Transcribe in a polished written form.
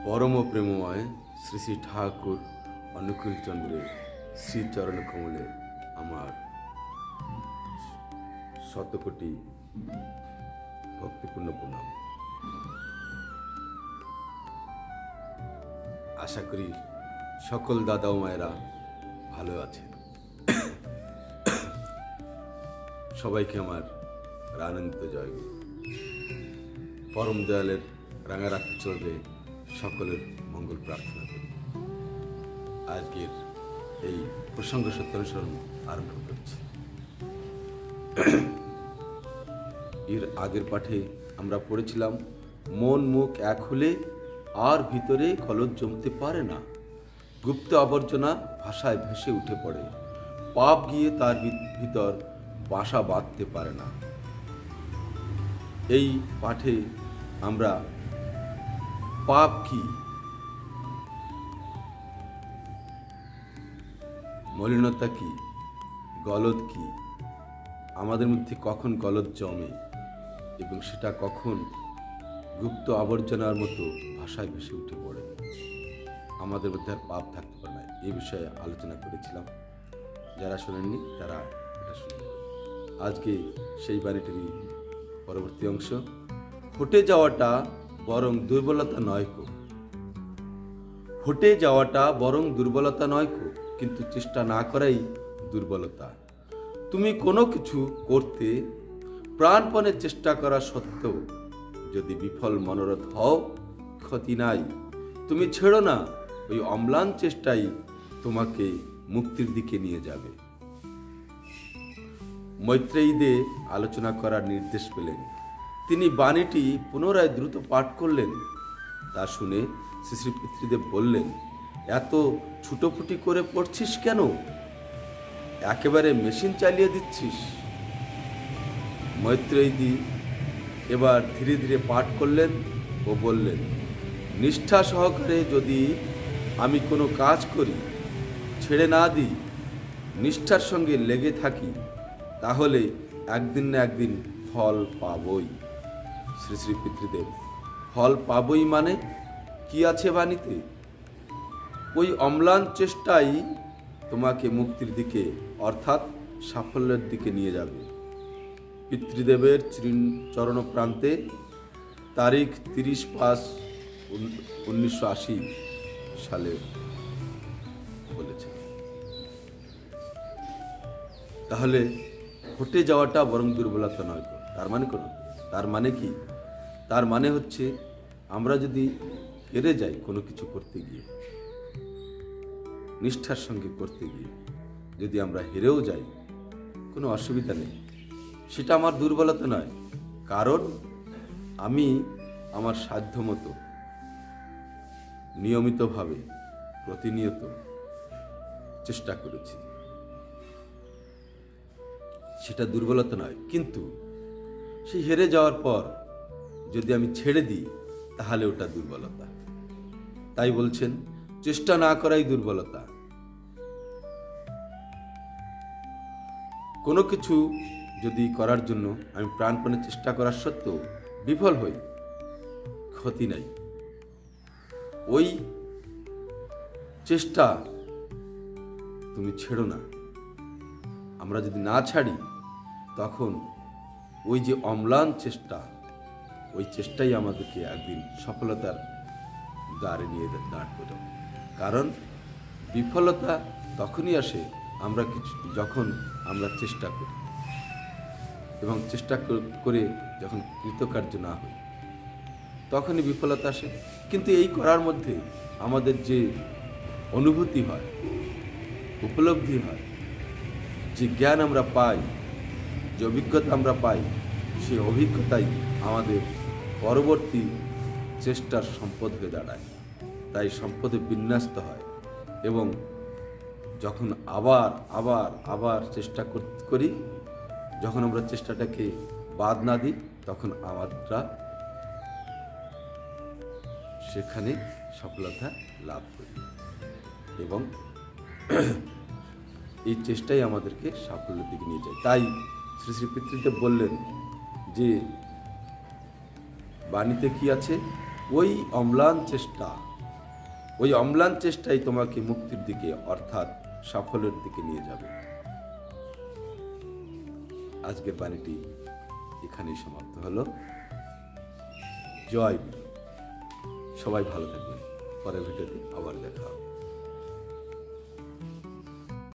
পরম প্রেমময় শ্রী শ্রী ঠাকুর অনুকূল চন্দ্রের শ্রীচরণ কমলে আমার শতকোটি ভক্তিপূর্ণ প্রণাম। আশা করি সকল দাদা ও মায়েরা ভালো আছেন। সবাইকে আমার আনন্দিত জয়গুরু। পরম দয়ালের রাঙারাখি চলবে সকলের মঙ্গল প্রার্থনা করি। আজকের এই প্রসঙ্গ সত্যানুসরণ আরম্ভ করছি। এর আগের পাঠে আমরা পড়েছিলাম, মন মুখ এক হলে আর ভিতরে খলদ জমতে পারে না, গুপ্ত আবর্জনা ভাষায় ভেসে উঠে পড়ে, পাপ গিয়ে তার ভিতর বাসা বাঁধতে পারে না। এই পাঠে আমরা পাপ কি, মলিনতা কি, গলদ কি, আমাদের মধ্যে কখন গলদ জমে এবং সেটা কখন গুপ্ত আবর্জনার মতো ভাষায় ভেসে উঠে পড়ে, আমাদের মধ্যে আর পাপ থাকতে পারে না। এই বিষয়ে আলোচনা করেছিলাম। যারা শোনেননি তারা এটা শুনুন। আজকে সেই বাণীটিরই পরবর্তী অংশ। হটে যাওয়াটা বরং দুর্বলতা নয় কো, হটে যাওয়াটা বরং দুর্বলতা নয় কো, কিন্তু চেষ্টা না করাই দুর্বলতা। তুমি কোনো কিছু করতে প্রাণপণে চেষ্টা করা সত্ত্বেও যদি বিফল মনোরথ হও, ক্ষতি নাই। তুমি ছেড়ো না, ওই অম্লান চেষ্টাই তোমাকে মুক্তির দিকে নিয়ে যাবে। মৈত্রেয়ীদের আলোচনা করার নির্দেশ পেলেন। তিনি বাণীটি পুনরায় দ্রুত পাঠ করলেন। তা শুনে শ্রী শ্রী পিতৃদেব বললেন, এত ছুটোপুটি করে পড়ছিস কেন? একেবারে মেশিন চালিয়ে দিচ্ছিস। মৈত্রেয়ী এবার ধীরে ধীরে পাঠ করলেন ও বললেন, নিষ্ঠা সহকারে যদি আমি কোনো কাজ করি, ছেড়ে না দিই, নিষ্ঠার সঙ্গে লেগে থাকি, তাহলে একদিন না একদিন ফল পাবই। শ্রী শ্রী পিতৃদেব, ফল পাবই মানে কি আছে বাণীতে? ওই অম্লান চেষ্টাই তোমাকে মুক্তির দিকে অর্থাৎ সাফল্যের দিকে নিয়ে যাবে। পিতৃদেবের চরণ প্রান্তে তারিখ 30/5/1980 সালে বলেছেন। তাহলে হটে যাওয়াটা বরং দুর্বলতা নয়। তার মানে কোন, তার মানে কি? তার মানে হচ্ছে আমরা যদি হেরে যাই কোনো কিছু করতে গিয়ে, নিষ্ঠার সঙ্গে করতে গিয়ে যদি আমরা হেরেও যাই, কোনো অসুবিধা নেই, সেটা আমার দুর্বলতা নয়। কারণ আমি আমার সাধ্যমতো নিয়মিতভাবে প্রতিনিয়ত চেষ্টা করেছি, সেটা দুর্বলতা নয়। কিন্তু সেই হেরে যাওয়ার পর যদি আমি ছেড়ে দিই, তাহলে ওটা দুর্বলতা। তাই বলছেন, চেষ্টা না করাই দুর্বলতা। কোনো কিছু যদি করার জন্য আমি প্রাণপণে চেষ্টা করার সত্ত্বেও বিফল হই, ক্ষতি নাই। ওই চেষ্টা তুমি ছেড়ো না। আমরা যদি না ছাড়ি, তখন ওই যে অম্লান চেষ্টা, ওই চেষ্টাই আমাদেরকে একদিন সফলতার দ্বারে নিয়ে দাঁড় করে। কারণ বিফলতা তখনই আসে যখন আমরা চেষ্টা করি এবং চেষ্টা করে যখন কৃতকার্য না হই, তখনই বিফলতা আসে। কিন্তু এই করার মধ্যে আমাদের যে অনুভূতি হয়, উপলব্ধি হয়, যে জ্ঞান আমরা পাই, যে অভিজ্ঞতা আমরা পাই, সেই অভিজ্ঞতাই আমাদের পরবর্তী চেষ্টার সম্পদ হয়ে দাঁড়ায়। তাই সম্পদে বিন্যস্ত হয় এবং যখন আবার আবার আবার চেষ্টা করি, যখন আমরা চেষ্টাটাকে বাদ না দিই, তখন আমরা সেখানে সফলতা লাভ করি এবং এই চেষ্টাই আমাদেরকে সাফল্যের দিকে নিয়ে যায়। তাই শ্রী শ্রী পিতৃদেব বললেন যে বাণীতে কি আছে, ওই অম্লান চেষ্টা ওই অম্লান চেষ্টাই তোমাকে মুক্তির দিকে অর্থাৎ সাফল্যের দিকে নিয়ে যাবে। আজকের বাণীটি এখানেই সমাপ্ত হলো। জয় বীর। সবাই ভালো থাকবেন। পরের ভিডিওতে আবার দেখা হবে।